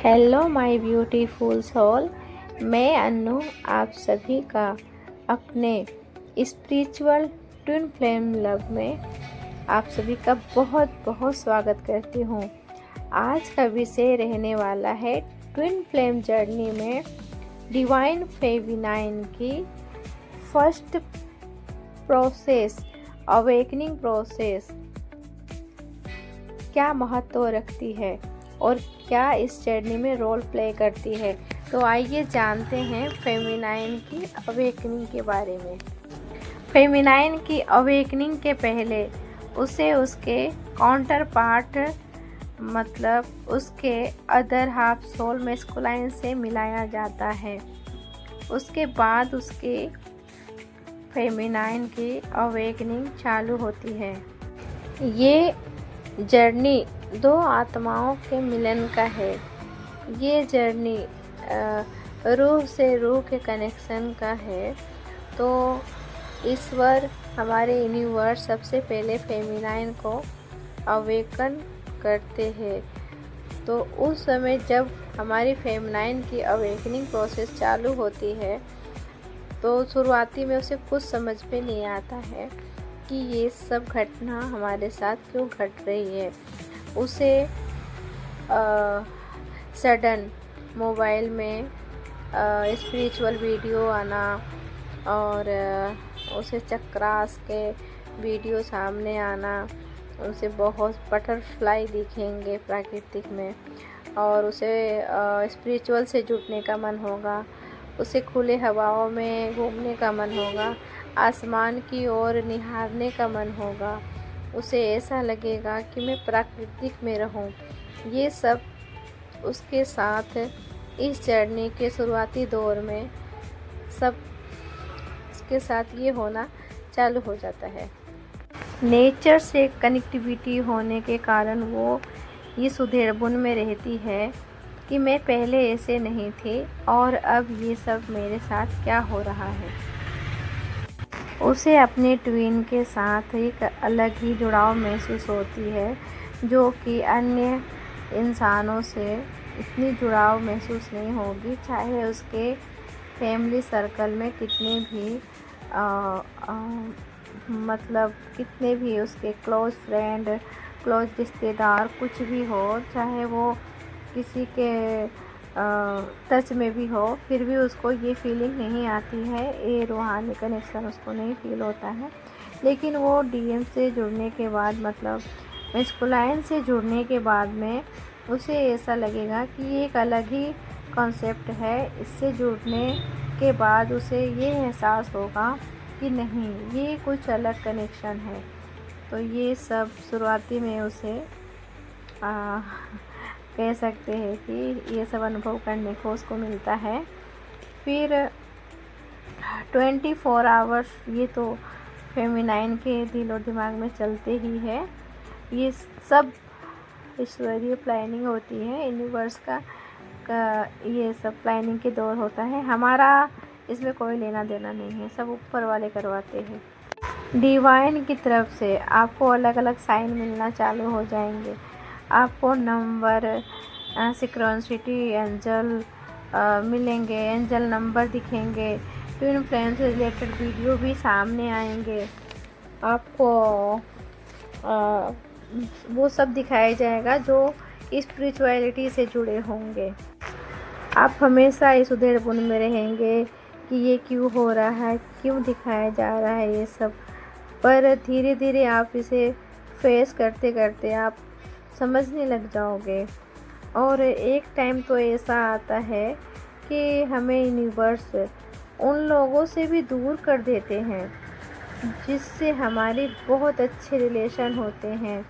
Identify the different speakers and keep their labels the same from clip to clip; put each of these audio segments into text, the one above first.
Speaker 1: Hello my beautiful soul. मैं अन्नू आप सभी का अपने स्पिरिचुअल ट्विन फ्लेम लव में आप सभी का बहुत बहुत स्वागत करती हूँ। आज का विषय रहने वाला है ट्विन फ्लेम जर्नी में डिवाइन फेमिनाइन की फर्स्ट प्रोसेस, अवेकनिंग प्रोसेस क्या महत्व रखती है और क्या इस जर्नी में रोल प्ले करती है। तो आइए जानते हैं फेमिनाइन की अवेकनिंग के बारे में। फेमिनाइन की अवेकनिंग के पहले उसे उसके काउंटर पार्ट मतलब उसके अदर हाफ सोल मैस्कुलाइन से मिलाया जाता है। उसके बाद उसके फेमिनाइन की अवेकनिंग चालू होती है। ये जर्नी दो आत्माओं के मिलन का है। ये जर्नी रूह से रूह के कनेक्शन का है। तो ईश्वर हमारे यूनिवर्स सबसे पहले फेमिनाइन को अवेकन करते हैं। तो उस समय जब हमारी फेमिनाइन की अवेकनिंग प्रोसेस चालू होती है तो शुरुआती में उसे कुछ समझ में नहीं आता है कि ये सब घटना हमारे साथ क्यों घट रही है। उसे सडन मोबाइल में स्पिरिचुअल वीडियो आना और उसे चक्रास के वीडियो सामने आना, उसे बहुत बटरफ्लाई दिखेंगे प्राकृतिक में और उसे स्पिरिचुअल से जुड़ने का मन होगा। उसे खुले हवाओं में घूमने का मन होगा, आसमान की ओर निहारने का मन होगा। उसे ऐसा लगेगा कि मैं प्राकृतिक में रहूं। ये सब उसके साथ इस जर्नी के शुरुआती दौर में सब उसके साथ ये होना चालू हो जाता है। नेचर से कनेक्टिविटी होने के कारण वो इस उधेड़बुन में रहती है कि मैं पहले ऐसे नहीं थी और अब ये सब मेरे साथ क्या हो रहा है। उसे अपने ट्विन के साथ एक अलग ही जुड़ाव महसूस होती है जो कि अन्य इंसानों से इतनी जुड़ाव महसूस नहीं होगी, चाहे उसके फैमिली सर्कल में कितने भी मतलब कितने भी उसके क्लोज़ फ्रेंड, क्लोज़ रिश्तेदार कुछ भी हो, चाहे वो किसी के टच में भी हो, फिर भी उसको ये फीलिंग नहीं आती है, ये रूहानी कनेक्शन उसको नहीं फील होता है। लेकिन वो डीएम से जुड़ने के बाद मतलब मैस्कुलाइन से जुड़ने के बाद में उसे ऐसा लगेगा कि ये एक अलग ही कॉन्सेप्ट है। इससे जुड़ने के बाद उसे ये एहसास होगा कि नहीं, ये कुछ अलग कनेक्शन है। तो ये सब शुरुआती में उसे कह सकते हैं कि ये सब अनुभव करने को उसको मिलता है। फिर 24 आवर्स ये तो फेमिनाइन के दिल और दिमाग में चलते ही है। ये सब ईश्वरीय प्लानिंग होती है, यूनिवर्स का ये सब प्लानिंग के दौर होता है। हमारा इसमें कोई लेना देना नहीं है, सब ऊपर वाले करवाते हैं। डिवाइन की तरफ से आपको अलग अलग साइन मिलना चालू हो जाएंगे। आपको नंबर, सिक्रोनिसिटी, एंजल मिलेंगे, एंजल नंबर दिखेंगे, ट्विन फ्लेम से रिलेटेड वीडियो भी सामने आएंगे। आपको वो सब दिखाया जाएगा जो स्पिरिचुअलिटी से जुड़े होंगे। आप हमेशा इस उधेड़बुन में रहेंगे कि ये क्यों हो रहा है, क्यों दिखाया जा रहा है ये सब। पर धीरे धीरे आप इसे फेस करते करते आप समझने लग जाओगे। और एक टाइम तो ऐसा आता है कि हमें यूनिवर्स उन लोगों से भी दूर कर देते हैं जिससे हमारी बहुत अच्छे रिलेशन होते हैं,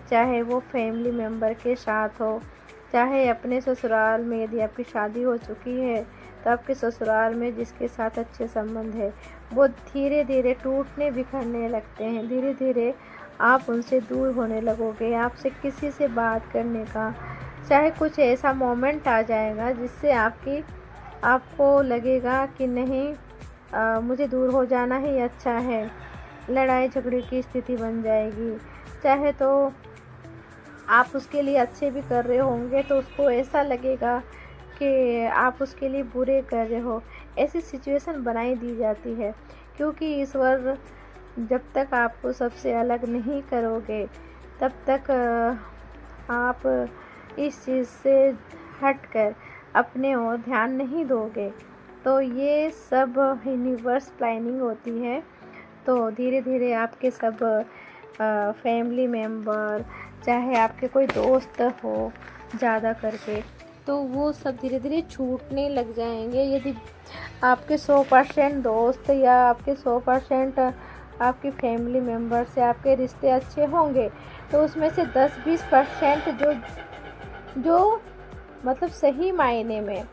Speaker 1: चाहे वो फैमिली मेम्बर के साथ हो, चाहे अपने ससुराल में। यदि आपकी शादी हो चुकी है तो आपके ससुराल में जिसके साथ अच्छे संबंध है वो धीरे धीरे टूटने बिखरने लगते हैं। धीरे धीरे आप उनसे दूर होने लगोगे। आपसे किसी से बात करने का, चाहे कुछ ऐसा मोमेंट आ जाएगा जिससे आपको लगेगा कि नहीं, मुझे दूर हो जाना ही अच्छा है। लड़ाई झगड़े की स्थिति बन जाएगी। चाहे तो आप उसके लिए अच्छे भी कर रहे होंगे तो उसको ऐसा लगेगा कि आप उसके लिए बुरे कर रहे हो। ऐसी सिचुएशन बनाई दी जाती है, क्योंकि ईश्वर जब तक आपको सबसे अलग नहीं करोगे तब तक आप इस चीज़ से हटकर अपने ओर ध्यान नहीं दोगे। तो ये सब यूनिवर्स प्लानिंग होती है। तो धीरे धीरे आपके सब फैमिली मेम्बर, चाहे आपके कोई दोस्त हो ज़्यादा करके, तो वो सब धीरे धीरे छूटने लग जाएंगे। यदि आपके 100% दोस्त या आपके 100% आपकी फैमिली मेम्बर से आपके रिश्ते अच्छे होंगे, तो उसमें से 10-20% जो मतलब सही मायने में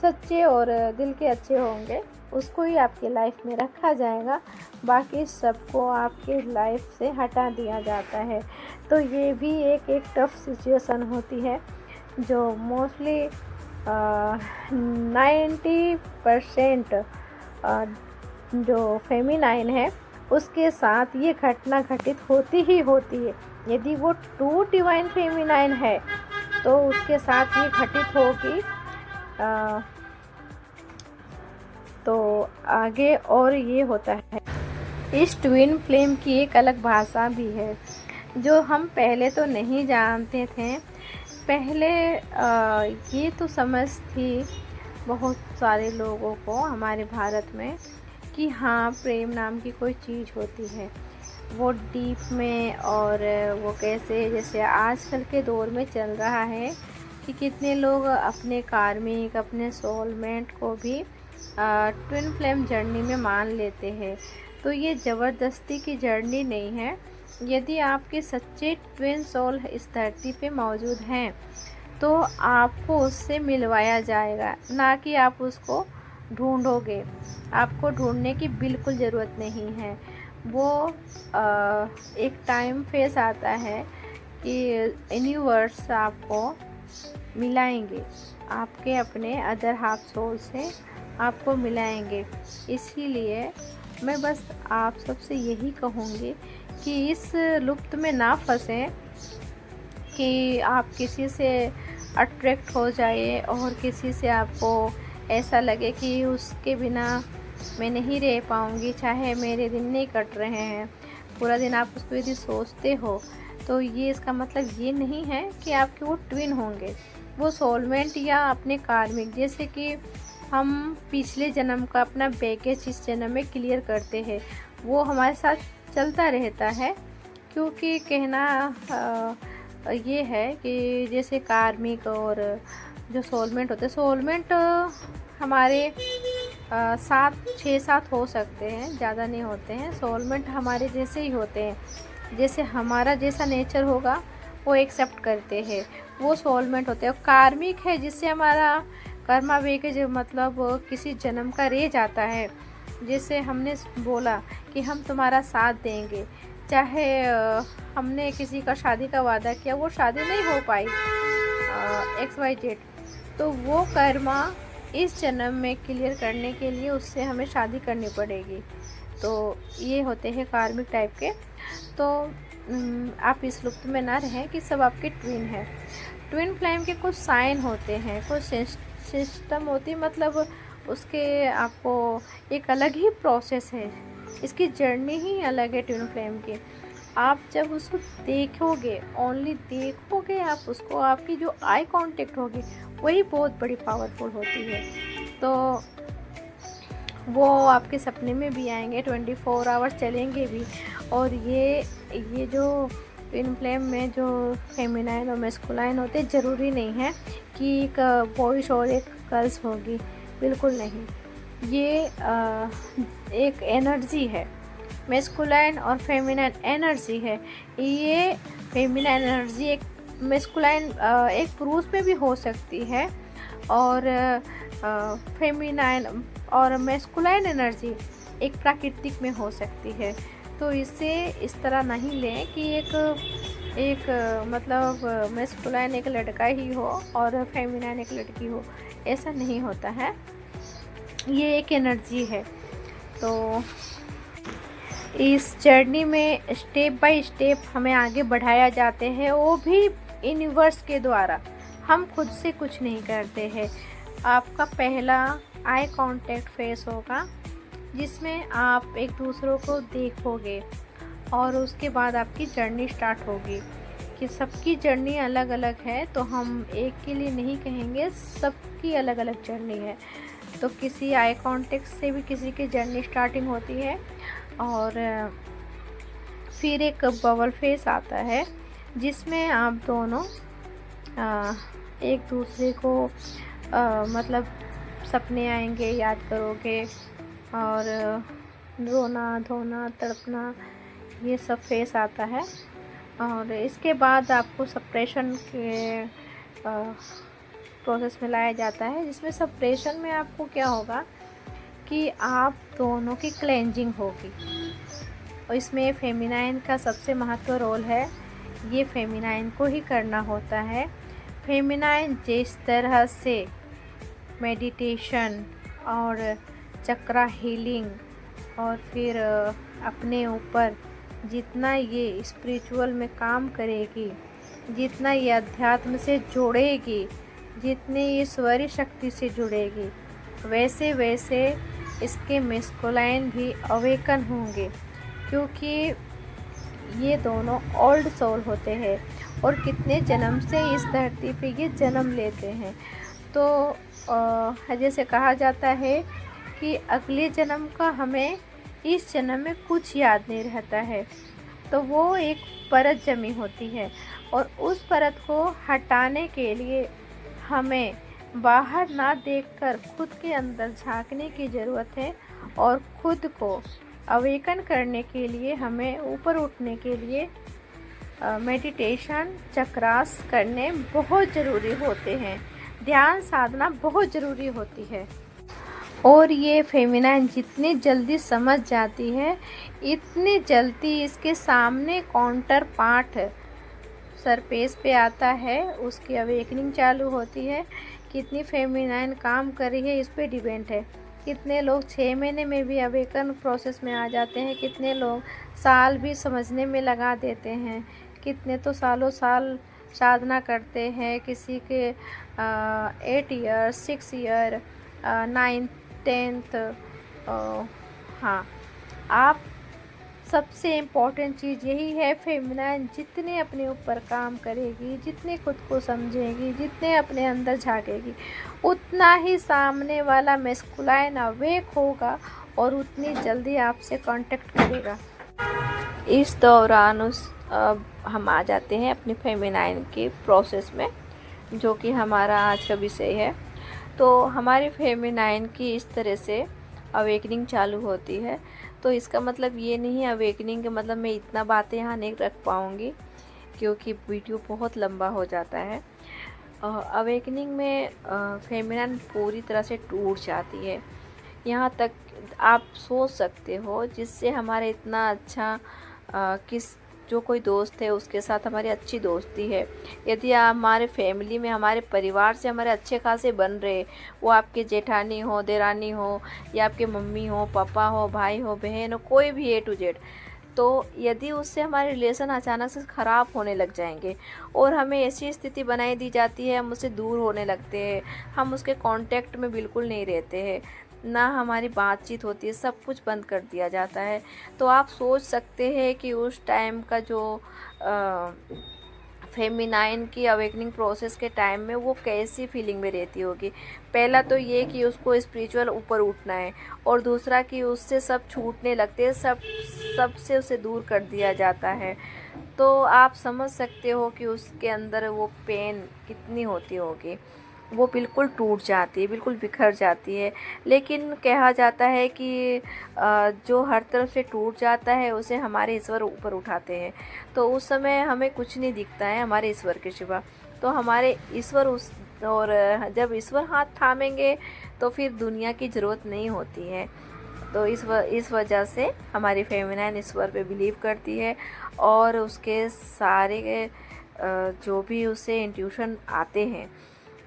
Speaker 1: सच्चे और दिल के अच्छे होंगे, उसको ही आपकी लाइफ में रखा जाएगा। बाकी सबको आपके लाइफ से हटा दिया जाता है। तो ये भी एक टफ सिचुएशन होती है, जो मोस्टली 90% जो फेमिनाइन है उसके साथ ये घटना घटित होती ही होती है। यदि वो ट्रू डिवाइन फेमिनाइन है तो उसके साथ ये घटित होगी। तो आगे और ये होता है, इस ट्विन फ्लेम की एक अलग भाषा भी है जो हम पहले तो नहीं जानते थे। पहले ये तो समझ थी बहुत सारे लोगों को हमारे भारत में कि हाँ, प्रेम नाम की कोई चीज़ होती है, वो डीप में। और वो कैसे, जैसे आजकल के दौर में चल रहा है कि कितने लोग अपने कार्मिक, अपने सोलमेट को भी ट्विन फ्लेम जर्नी में मान लेते हैं। तो ये ज़बरदस्ती की जर्नी नहीं है। यदि आपके सच्चे ट्विन सोल इस धरती पे मौजूद हैं तो आपको उससे मिलवाया जाएगा, ना कि आप उसको ढूंढोगे। आपको ढूंढने की बिल्कुल ज़रूरत नहीं है। वो एक टाइम फेस आता है कि यूनिवर्स आपको मिलाएंगे, आपके अपने अदर हाफ सोल से आपको मिलाएंगे। इसीलिए मैं बस आप सबसे यही कहूँगी कि इस लुप्त में ना फंसें कि आप किसी से अट्रैक्ट हो जाए और किसी से आपको ऐसा लगे कि उसके बिना मैं नहीं रह पाऊँगी, चाहे मेरे दिन नहीं कट रहे हैं। पूरा दिन आप उसको यदि सोचते हो तो ये इसका मतलब ये नहीं है कि आपके वो ट्विन होंगे। वो सोलमेट या अपने कार्मिक, जैसे कि हम पिछले जन्म का अपना बैगेज इस जन्म में क्लियर करते हैं, वो हमारे साथ चलता रहता है। क्योंकि कहना ये है कि जैसे कार्मिक और जो सोलमेट होते हैं, सोलमेट हमारे 6-7 हो सकते हैं, ज़्यादा नहीं होते हैं। सोलमेट हमारे जैसे ही होते हैं, जैसे हमारा जैसा नेचर होगा वो एक्सेप्ट करते हैं, वो सोलमेट होते हैं। और कार्मिक है जिससे हमारा कर्मा वेग जो मतलब किसी जन्म का रह जाता है। जैसे हमने बोला कि हम तुम्हारा साथ देंगे, चाहे हमने किसी का शादी का वादा किया, वो शादी नहीं हो पाई XYZ, तो वो कर्मा इस जन्म में क्लियर करने के लिए उससे हमें शादी करनी पड़ेगी। तो ये होते हैं कार्मिक टाइप के। तो आप इस लुप्त में ना रहें कि सब आपके ट्विन है। ट्विन फ्लेम के कुछ साइन होते हैं, कुछ सिस्टम होती, मतलब उसके आपको एक अलग ही प्रोसेस है, इसकी जर्नी ही अलग है ट्विन फ्लेम की। आप जब उसको देखोगे, ओनली देखोगे आप उसको, आपकी जो आई कांटेक्ट होगी वही बहुत बड़ी पावरफुल होती है। तो वो आपके सपने में भी आएंगे, 24 आवर्स चलेंगे भी। और ये जो ट्विन फ्लेम में जो फेमिनाइन और मैस्कुलाइन होते, ज़रूरी नहीं है कि एक बॉयज और एक गर्ल्स होगी, बिल्कुल नहीं। ये एक एनर्जी है, मैस्कुलाइन और फेमिनाइन एनर्जी है। ये फेमिनाइन एनर्जी एक मैस्कुलाइन एक पुरुष में भी हो सकती है, और फेमिनाइन और मैस्कुलाइन एनर्जी एक प्राकृतिक में हो सकती है। तो इसे इस तरह नहीं लें कि एक मतलब मैस्कुलाइन एक लड़का ही हो और फेमिनाइन एक लड़की हो, ऐसा नहीं होता है। ये एक एनर्जी है। तो इस जर्नी में स्टेप बाय स्टेप हमें आगे बढ़ाया जाते हैं, वो भी यूनिवर्स के द्वारा। हम खुद से कुछ नहीं करते हैं। आपका पहला आई कांटेक्ट फेस होगा, जिसमें आप एक दूसरों को देखोगे, और उसके बाद आपकी जर्नी स्टार्ट होगी। कि सबकी जर्नी अलग अलग है, तो हम एक के लिए नहीं कहेंगे, सबकी अलग अलग जर्नी है। तो किसी आई कांटेक्ट से भी किसी की जर्नी स्टार्टिंग होती है, और फिर एक बबल फेस आता है, जिसमें आप दोनों एक दूसरे को मतलब सपने आएंगे, याद करोगे, और रोना धोना तड़पना, ये सब फेस आता है। और इसके बाद आपको सेपरेशन के प्रोसेस में लाया जाता है, जिसमें सेपरेशन में आपको क्या होगा कि आप दोनों की क्लेंजिंग होगी, और इसमें फेमिनाइन का सबसे महत्व रोल है। ये फेमिनाइन को ही करना होता है। फेमिनाइन जिस तरह से मेडिटेशन और चक्रा हीलिंग, और फिर अपने ऊपर जितना ये स्पिरिचुअल में काम करेगी, जितना ये अध्यात्म से जुड़ेगी, जितने ये ईश्वरीय शक्ति से जुड़ेगी, वैसे वैसे इसके मैस्कुलाइन भी अवेकन होंगे, क्योंकि ये दोनों ओल्ड सोल होते हैं और कितने जन्म से इस धरती पे ये जन्म लेते हैं। तो जैसे कहा जाता है कि अगले जन्म का हमें इस जन्म में कुछ याद नहीं रहता है, तो वो एक परत जमी होती है, और उस परत को हटाने के लिए हमें बाहर ना देखकर खुद के अंदर झांकने की ज़रूरत है, और खुद को अवेकन करने के लिए हमें ऊपर उठने के लिए मेडिटेशन चक्रास करने बहुत ज़रूरी होते हैं, ध्यान साधना बहुत ज़रूरी होती है। और ये फेमिनाइन जितनी जल्दी समझ जाती है, इतनी जल्दी इसके सामने काउंटर पार्ट सरफेस पे आता है, उसकी अवेकनिंग चालू होती है। कितनी फेमिनाइन काम कर रही है इस पे डिपेंड है। कितने लोग 6 महीने में भी अवेकन प्रोसेस में आ जाते हैं, कितने लोग साल भी समझने में लगा देते हैं, कितने तो सालों साल साधना करते हैं। किसी के 8 ईयर 6 ईयर 9 10th। हाँ, आप सबसे इम्पोर्टेंट चीज़ यही है, फेमिनाइन जितने अपने ऊपर काम करेगी, जितने खुद को समझेगी, जितने अपने अंदर झांकेगी, उतना ही सामने वाला मैस्कुलाइन अवेक होगा और उतनी जल्दी आपसे कांटेक्ट करेगा। इस दौरान अब हम आ जाते हैं अपनी फेमिनाइन के प्रोसेस में, जो कि हमारा आज का विषय है। तो हमारी फेमिनाइन की इस तरह से अवेकनिंग चालू होती है। तो इसका मतलब ये नहीं है अवेकनिंग के मतलब मैं इतना बातें यहाँ नहीं रख पाऊँगी, क्योंकि वीडियो बहुत लंबा हो जाता है। अवेकनिंग में फेमिनाइन पूरी तरह से टूट जाती है, यहाँ तक आप सोच सकते हो, जिससे हमारे इतना अच्छा किस जो कोई दोस्त है उसके साथ हमारी अच्छी दोस्ती है, यदि आप हमारे फैमिली में हमारे परिवार से हमारे अच्छे खासे बन रहे, वो आपके जेठानी हो, देरानी हो, या आपके मम्मी हो, पापा हो, भाई हो, बहन हो, कोई भी A to Z, तो यदि उससे हमारे रिलेशन अचानक से ख़राब होने लग जाएंगे और हमें ऐसी स्थिति बनाई दी जाती है, हम उससे दूर होने लगते हैं, हम उसके कांटेक्ट में बिल्कुल नहीं रहते हैं, ना हमारी बातचीत होती है, सब कुछ बंद कर दिया जाता है, तो आप सोच सकते हैं कि उस टाइम का जो फेमिनाइन की अवेकनिंग प्रोसेस के टाइम में वो कैसी फीलिंग में रहती होगी। पहला तो ये कि उसको स्पिरिचुअल ऊपर उठना है, और दूसरा कि उससे सब छूटने लगते हैं, सबसे उसे दूर कर दिया जाता है। तो आप समझ सकते हो कि उसके अंदर वो पेन कितनी होती होगी, वो बिल्कुल टूट जाती है, बिल्कुल बिखर जाती है। लेकिन कहा जाता है कि जो हर तरफ से टूट जाता है उसे हमारे ईश्वर ऊपर उठाते हैं, तो उस समय हमें कुछ नहीं दिखता है हमारे ईश्वर के सिवा। तो हमारे ईश्वर और जब ईश्वर हाथ थामेंगे तो फिर दुनिया की ज़रूरत नहीं होती है। तो इस वजह से हमारी फेमिनाइन ईश्वर पे बिलीव करती है, और उसके सारे जो भी उसे इंट्यूशन आते हैं,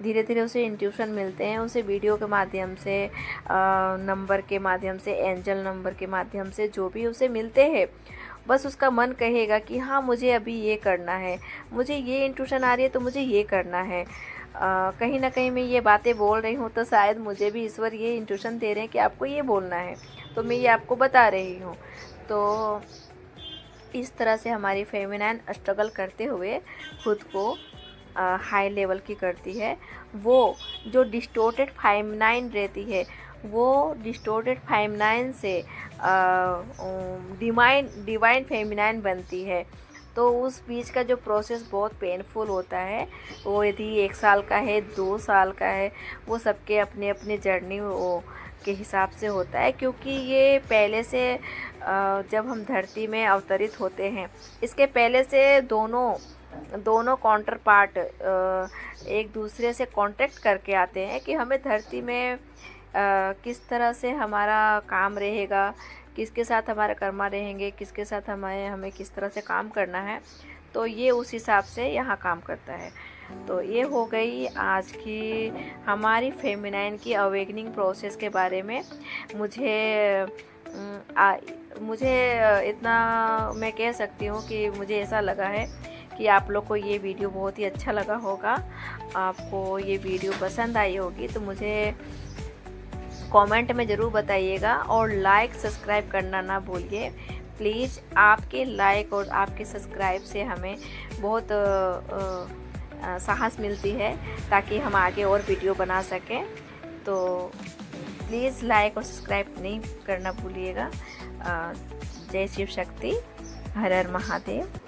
Speaker 1: धीरे धीरे उसे इंट्यूशन मिलते हैं, उसे वीडियो के माध्यम से, नंबर के माध्यम से, एंजल नंबर के माध्यम से, जो भी उसे मिलते हैं, बस उसका मन कहेगा कि हाँ मुझे अभी ये करना है, मुझे ये इंट्यूशन आ रही है तो मुझे ये करना है। कहीं ना कहीं मैं ये बातें बोल रही हूँ तो शायद मुझे भी ईश्वर ये इंट्यूशन दे रहे हैं कि आपको ये बोलना है, तो मैं ये आपको बता रही हूँ। तो इस तरह से हमारी फेमिनाइन स्ट्रगल करते हुए खुद को हाई लेवल की करती है। वो जो डिस्टोर्टेड फेमिनाइन रहती है, वो डिस्टोर्टेड फेमिनाइन से डिवाइन फेमिनाइन बनती है। तो उस बीच का जो प्रोसेस बहुत पेनफुल होता है, वो यदि 1 साल का है, 2 साल का है, वो सबके अपने अपने जर्नी के हिसाब से होता है। क्योंकि ये पहले से जब हम धरती में अवतरित होते हैं, इसके पहले से दोनों काउंटर पार्ट एक दूसरे से कांटेक्ट करके आते हैं कि हमें धरती में किस तरह से हमारा काम रहेगा, किसके साथ हमारा कर्मा रहेंगे, किसके साथ हमें किस तरह से काम करना है। तो ये उस हिसाब से यहाँ काम करता है। तो ये हो गई आज की हमारी फेमिनाइन की अवेकनिंग प्रोसेस के बारे में। मुझे इतना मैं कह सकती हूँ कि मुझे ऐसा लगा है कि आप लोग को ये वीडियो बहुत ही अच्छा लगा होगा, आपको ये वीडियो पसंद आई होगी। तो मुझे कमेंट में ज़रूर बताइएगा और लाइक सब्सक्राइब करना ना भूलिए प्लीज़। आपके लाइक और आपके सब्सक्राइब से हमें बहुत साहस मिलती है ताकि हम आगे और वीडियो बना सकें। तो प्लीज़ लाइक और सब्सक्राइब नहीं करना भूलिएगा। जय शिव शक्ति, हर हर महादेव।